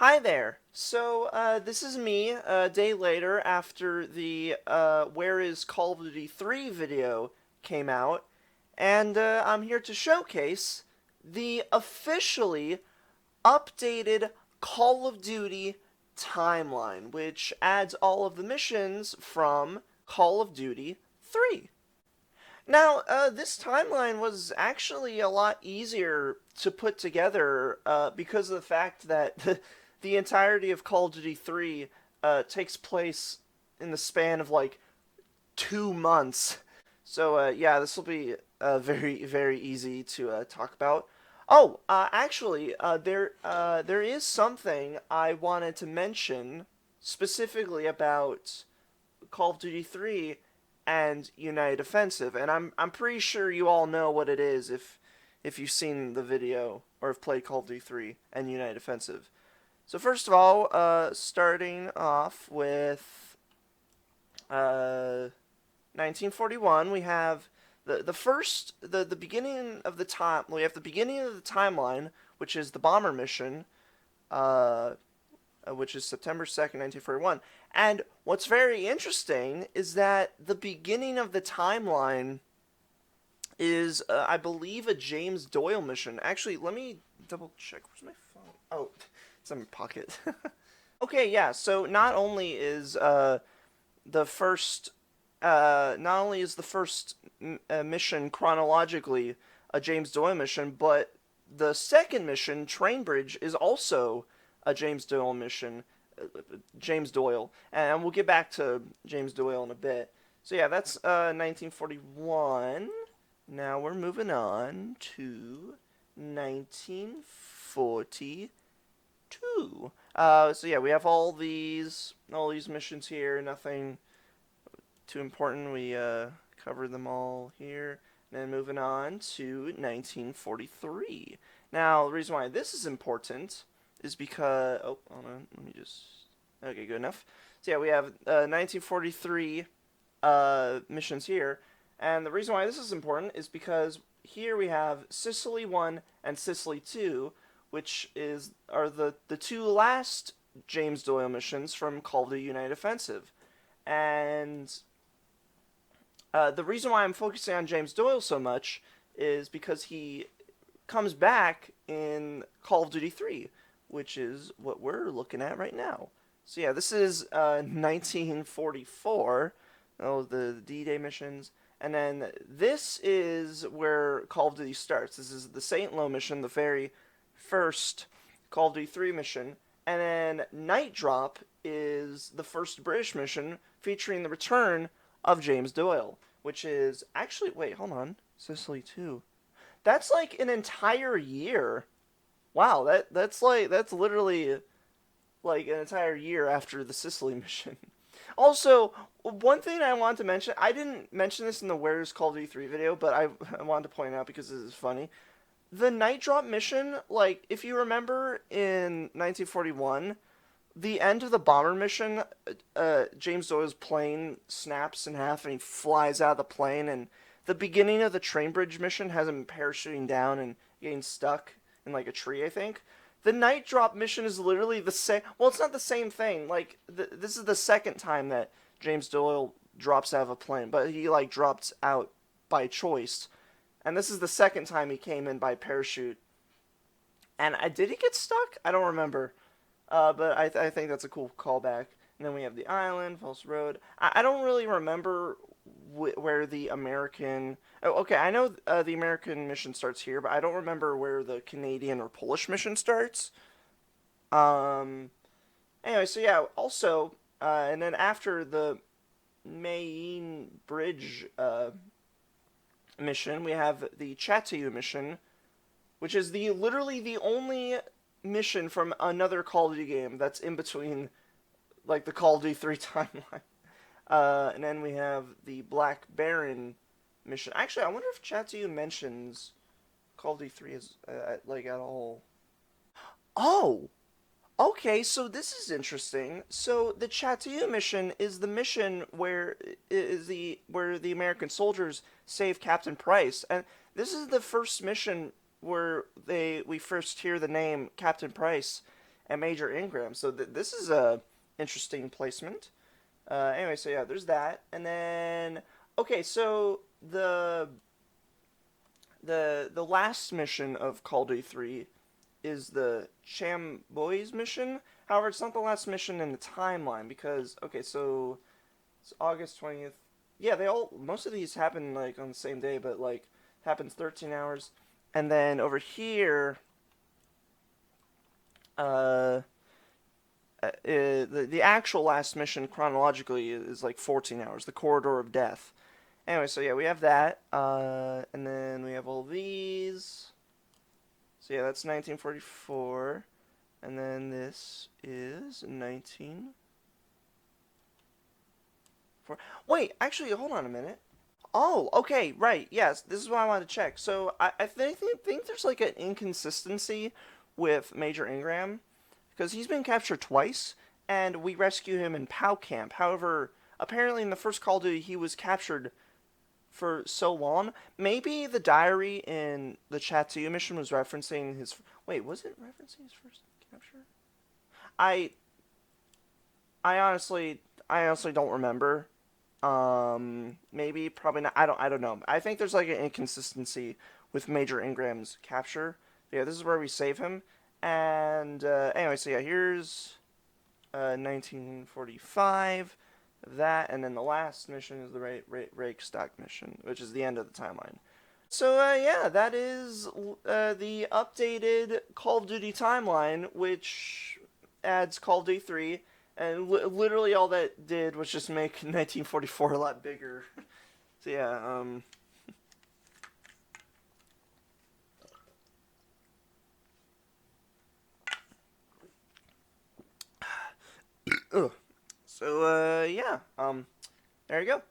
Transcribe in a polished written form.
Hi there. This is me a day later after the Where is Call of Duty 3 video came out, and I'm here to showcase the officially updated Call of Duty timeline, which adds all of the missions from Call of Duty 3. Now, this timeline was actually a lot easier to put together because of the fact that the entirety of Call of Duty 3 takes place in the span of like 2 months. Yeah, this will be very, very easy to talk about. Oh, actually, there is something I wanted to mention specifically about Call of Duty 3 and United Offensive, and I'm pretty sure you all know what it is if you've seen the video or have played Call of Duty 3 and United Offensive. So first of all, starting off with 1941, we have the beginning of the time. We have the beginning of the timeline, which is the bomber mission, uh, which is September 2nd, 1941. And what's very interesting is that the beginning of the timeline is, I believe, a James Doyle mission. Actually, let me double check. Where's my phone? Oh, it's in my pocket. Okay, yeah. So the first, not only is the first mission chronologically a James Doyle mission, but the second mission, Train Bridge, is also a James Doyle mission. James Doyle, and we'll get back to James Doyle in a bit. So yeah, that's 1941. Now we're moving on to 1942. So yeah, we have all these missions here. Nothing too important. We covered them all here. And then moving on to 1943. Now the reason why this is important is because hold on, let me just okay, good enough. So yeah, we have 1943 missions here, and the reason why this is important is because here we have Sicily 1 and Sicily 2, which are the two last James Doyle missions from Call of Duty United Offensive, and the reason why I'm focusing on James Doyle so much is because he comes back in Call of Duty 3, which is what we're looking at right now. So yeah, this is 1944, the D-Day missions, and then this is where Call of Duty starts. This is the St. Lo mission, the very first Call of Duty 3 mission, and then Night Drop is the first British mission featuring the return of James Doyle, which is actually, wait, hold on, Sicily 2. That's like an entire year. Wow, that's literally like an entire year after the Sicily mission. Also, one thing I want to mention, I didn't mention this in the Where's Call of Duty 3 video, but I wanted to point out because this is funny. The night drop mission, like, if you remember in 1941, the end of the bomber mission, James Doyle's plane snaps in half and he flies out of the plane, and the beginning of the train bridge mission has him parachuting down and getting stuck in like a tree, I think. The night drop mission is literally the same. Well, it's not the same thing. Like this is the second time that James Doyle drops out of a plane, but he like dropped out by choice, and this is the second time he came in by parachute. And did he get stuck? I don't remember. But I think that's a cool callback. And then we have the island, False Road. I don't really remember where the American. Oh, okay, I know the American mission starts here, but I don't remember where the Canadian or Polish mission starts. Um. Anyway, so yeah. Also, and then after the Maine Bridge mission, we have the Chateau mission, which is the literally the only mission from another Call of Duty game that's in between like the Call of Duty 3 timeline. And then we have the Black Baron mission. Actually, I wonder if Chateau mentions Call of Duty 3 as like at all. Oh, okay. So this is interesting. So the Chateau mission is the mission where the American soldiers save Captain Price, and this is the first mission where we first hear the name Captain Price, and Major Ingram. So this is a interesting placement. Anyway, so yeah, there's that, and then okay, so the last mission of Call of Duty 3 is the Chamboys mission. However, it's not the last mission in the timeline because okay, so it's August 20th. Yeah, they all most of these happen like on the same day, but like happens 13 hours, and then over here, uh, the actual last mission chronologically is like 14 hours, the Corridor of Death. Anyway, so yeah, we have that, and then we have all these. So yeah, that's 1944, and then this is 19. Wait, actually, hold on a minute. Oh, okay, right. Yes, this is what I wanted to check. So I think there's like an inconsistency with Major Ingram because he's been captured twice, and we rescue him in POW camp. However, apparently in the first Call of Duty he was captured for so long. Maybe the diary in the Chatu mission was referencing his. Wait, was it referencing his first capture? I I honestly don't remember. Maybe, probably not. I don't know. I think there's like an inconsistency with Major Ingram's capture. Yeah, this is where we save him. And anyway, so yeah, here's 1945. That, and then the last mission is the Reichstag mission, which is the end of the timeline. So yeah, that is the updated Call of Duty timeline, which adds Call of Duty 3, and literally all that did was just make 1944 a lot bigger. So yeah, ugh. So yeah, there you go.